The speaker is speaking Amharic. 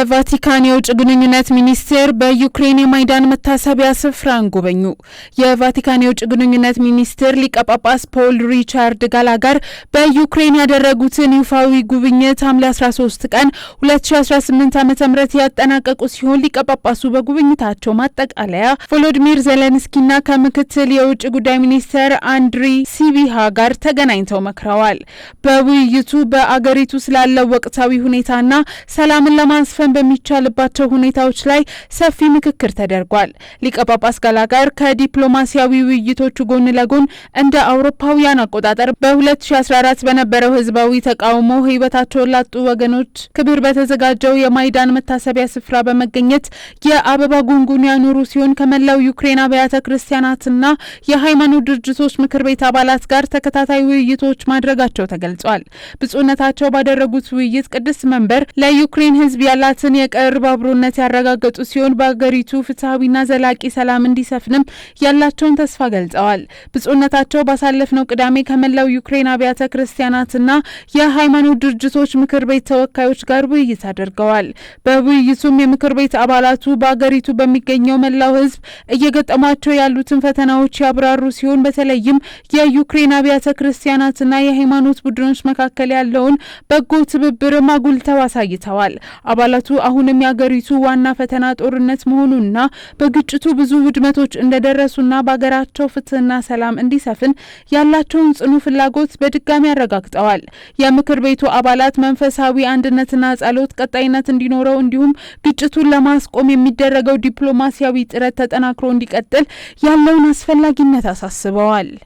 የቫቲካን የውጭ ግንኙነት ሚኒስቴር በዩክሬን የማይዳን መታሰቢያ ስፍራን ጎበኙ። የቫቲካን የውጭ ግንኙነት ሚኒስቴር ሊቀ ጳጳስ ፖል ሪቻርድ ጋላጋር በዩክሬን ያደረጉትን ይፋዊ ጉብኝት ሐምሌ 13 ቀን 2018 ዓ.ም ያጠናቀቁ ሲሆን ሊቀ ጳጳሱ በጉብኝታቸው ማጠቃለያ ቮሎዲሚር ዜሌንስኪና ከምክትል የውጭ ጉዳይ ሚኒስትር አንድሪ ሲቢሃ ጋር ተገናኝተው መክረዋል። በውይይቱ በአገሪቱ ስላለው ወቅታዊ ሁኔታና ሰላምን ለማስፈን በሚቻልባቸው ሁኔታዎች ላይ ሰፊ ምክክር ተደርጓል። ሊቀ ጳጳስ ጋላጋር ከዲፕሎማሲያዊ ውይይቶቹ ጎን ለጎን እንደ አውሮፓውያን አቆጣጠር በ2014 በነበረው ህዝባዊ ተቃውሞ ህይወታቸውን ላጡ ወገኖች ክብር በተዘጋጀው የማይዳን መታሰቢያ ስፍራ በመገኘት የአበባ ጉንጉን ያኖሩ ሲሆን ከመላው ዩክሬን አብያተ ክርስቲያናትና የሃይማኖት ድርጅቶች ምክር ቤት አባላት ጋር ተከታታይ ውይይቶች ማድረጋቸው ተገልጿል። ብፁዕነታቸው ባደረጉት ውይይት ቅድስት መንበር ለዩክሬን ህዝብ ያላትን የቅርብ አብሮነት ያረጋገጡ ሲሆን በአገሪቱ ፍትሐዊና ዘላቂ ሰላም እንዲሰፍንም ያላቸውን ተስፋ ገልጸዋል። ብፁዕነታቸው ባሳለፍነው ቅዳሜ ከመላው ዩክሬን አብያተ ክርስቲያናትና የሃይማኖት ድርጅቶች ምክር ቤት ተወካዮች ጋር ውይይት አድርገዋል። በውይይቱም የምክር ቤት አባላቱ በአገሪቱ በሚገኘው መላው ህዝብ እየገጠሟቸው ያሉትን ፈተናዎች ያብራሩ ሲሆን በተለይም የዩክሬን አብያተ ክርስቲያናትና የሃይማኖት ቡድኖች መካከል ያለውን በጎ ትብብር አጉልተው አሳይተዋል። አባላቱ አሁንም የአገሪቱ ዋና ፈተና ጦርነት መሆኑንና በግጭቱ ብዙ ውድመቶች እንደደረሱና በአገራቸው ፍትህና ሰላም እንዲሰፍን ያላቸውን ጽኑ ፍላጎት በድጋሚ አረጋግጠዋል። የምክር ቤቱ አባላት መንፈሳዊ አንድነትና ጸሎት ቀጣይነት እንዲኖረው እንዲሁም ግጭቱን ለማስቆም የሚደረገው ዲፕሎማሲያዊ ጥረት ተጠናክሮ እንዲቀጥል ያለውን አስፈላጊነት አሳስበዋል።